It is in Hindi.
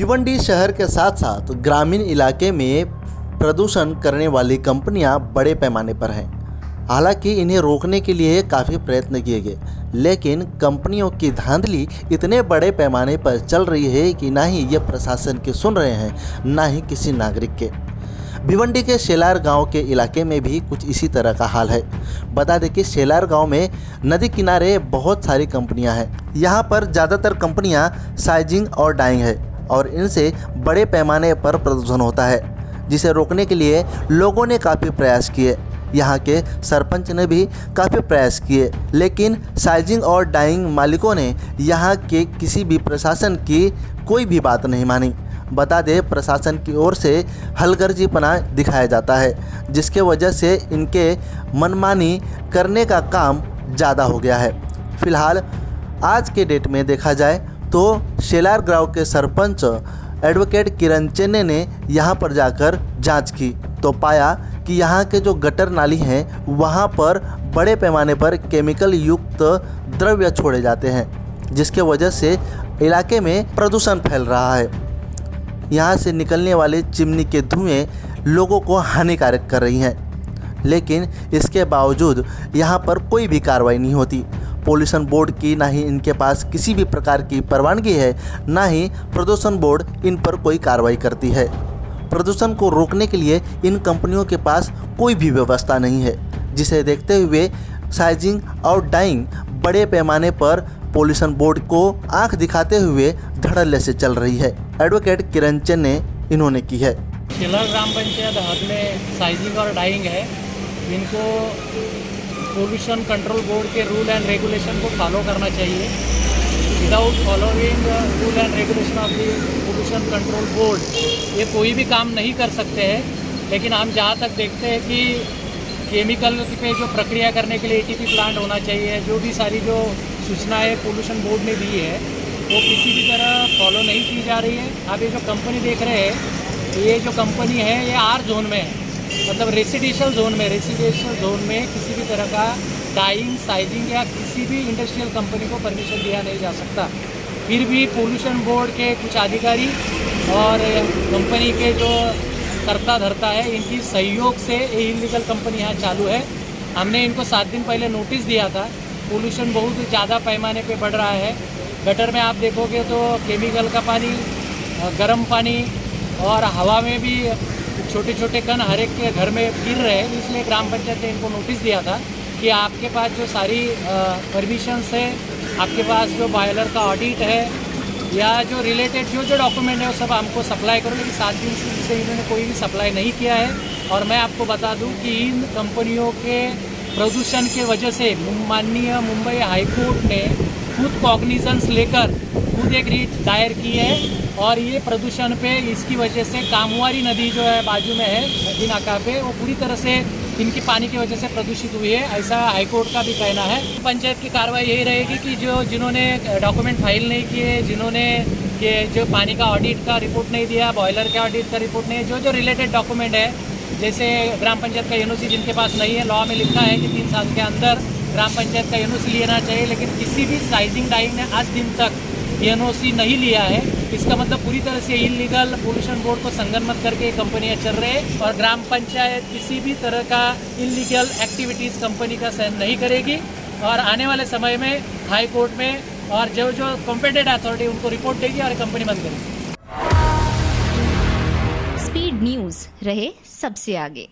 भिवंडी शहर के साथ साथ ग्रामीण इलाके में प्रदूषण करने वाली कंपनियां बड़े पैमाने पर हैं। हालांकि इन्हें रोकने के लिए काफ़ी प्रयत्न किए गए, लेकिन कंपनियों की धांधली इतने बड़े पैमाने पर चल रही है कि ना ही ये प्रशासन की सुन रहे हैं, ना ही किसी नागरिक के। भिवंडी के शेलार गांव के इलाके में भी कुछ इसी तरह का हाल है। बता दें कि शेलार गांव में नदी किनारे बहुत सारी कंपनियां हैं। यहां पर ज़्यादातर कंपनियां साइजिंग और डाइंग है और इनसे बड़े पैमाने पर प्रदूषण होता है, जिसे रोकने के लिए लोगों ने काफ़ी प्रयास किए। यहाँ के सरपंच ने भी काफ़ी प्रयास किए, लेकिन साइजिंग और डाइंग मालिकों ने यहाँ के किसी भी प्रशासन की कोई भी बात नहीं मानी। बता दें, प्रशासन की ओर से हलगर्जीपना दिखाया जाता है, जिसके वजह से इनके मनमानी करने का काम ज़्यादा हो गया है। फिलहाल आज के डेट में देखा जाए तो शेलार गांव के सरपंच एडवोकेट किरण चेन्ने ने यहाँ पर जाकर जांच की तो पाया कि यहाँ के जो गटर नाली हैं वहाँ पर बड़े पैमाने पर केमिकल युक्त द्रव्य छोड़े जाते हैं, जिसके वजह से इलाके में प्रदूषण फैल रहा है। यहाँ से निकलने वाले चिमनी के धुएं लोगों को हानिकारक कर रही हैं, लेकिन इसके बावजूद यहाँ पर कोई भी कार्रवाई नहीं होती। पॉल्यूशन बोर्ड की ना ही इनके पास किसी भी प्रकार की परवानगी है, ना ही प्रदूषण बोर्ड इन पर कोई कार्रवाई करती है। प्रदूषण को रोकने के लिए इन कंपनियों के पास कोई भी व्यवस्था नहीं है, जिसे देखते हुए साइजिंग और डाइंग बड़े पैमाने पर पॉल्यूशन बोर्ड को आंख दिखाते हुए धड़ल्ले से चल रही है। एडवोकेट किरण चेन्ने इन्होंने की है। शेलार ग्राम पंचायत हद में साइजिंग और डाइंग है। इनको पोल्यूशन कंट्रोल बोर्ड के रूल एंड रेगुलेशन को फॉलो करना चाहिए। Without following rule and regulation of the pollution control board ये कोई भी काम नहीं कर सकते हैं। लेकिन हम जहाँ तक देखते हैं कि केमिकल पे जो प्रक्रिया करने के लिए एटीपी प्लांट होना चाहिए, जो भी सारी जो सूचनाएं पोल्यूशन बोर्ड ने दी है वो किसी भी तरह फॉलो नहीं की जा रही है। आप ये जो कंपनी देख रहे हैं, ये जो कंपनी है ये आर जोन में है, मतलब रेसिडेंशियल जोन में। रेसिडेंशियल जोन में किसी भी तरह का डाइंग, साइजिंग या किसी भी इंडस्ट्रियल कंपनी को परमिशन दिया नहीं जा सकता। फिर भी पोल्यूशन बोर्ड के कुछ अधिकारी और कंपनी के जो करता धरता है, इनकी सहयोग से ये इलीगल कंपनी यहाँ चालू है। हमने इनको 7 दिन पहले नोटिस दिया था। पोल्यूशन बहुत ज़्यादा पैमाने पे बढ़ रहा है। गटर में आप देखोगे तो केमिकल का पानी, गर्म पानी और हवा में भी छोटे छोटे कण हर एक के घर में गिर रहे हैं। इसलिए ग्राम पंचायत ने इनको नोटिस दिया था कि आपके पास जो सारी परमिशंस है, आपके पास जो बॉयलर का ऑडिट है या जो रिलेटेड जो डॉक्यूमेंट है वो सब हमको सप्लाई करो। लेकिन 7 दिन से इन्होंने कोई भी सप्लाई नहीं किया है। और मैं आपको बता दूं कि इन कंपनियों के प्रदूषण के वजह से माननीय मुंबई हाईकोर्ट ने खुद कॉग्निजेंस लेकर खुद एक रीट दायर की है। और ये प्रदूषण पे इसकी वजह से कामवारी नदी जो है बाजू में है नदी नाका पे, वो पूरी तरह से इनकी पानी की वजह से प्रदूषित हुई है, ऐसा हाईकोर्ट का भी कहना है। पंचायत की कार्रवाई यही रहेगी कि जिन्होंने डॉक्यूमेंट फाइल नहीं किए, जिन्होंने ये जो पानी का ऑडिट का रिपोर्ट नहीं दिया, बॉयलर का ऑडिट का रिपोर्ट नहीं, जो रिलेटेड डॉक्यूमेंट है, जैसे ग्राम पंचायत का एनओसी जिनके पास नहीं है, लॉ में लिखा है कि 3 साल के अंदर ग्राम पंचायत का एनओसी लेना चाहिए, लेकिन किसी भी साइजिंग डाइंग ने आज दिन तक एनओसी नहीं लिया है। इसका मतलब पूरी तरह से इलीगल पोल्यूशन बोर्ड को संगनमत करके कंपनियां चल रहे हैं। और ग्राम पंचायत किसी भी तरह का इलीगल एक्टिविटीज़ कंपनी का सहन नहीं करेगी। और आने वाले समय में हाई कोर्ट में और जो कॉम्पिटेंट अथॉरिटी उनको रिपोर्ट देगी और कंपनी बंद करेगी। स्पीड न्यूज़ रहे सबसे आगे।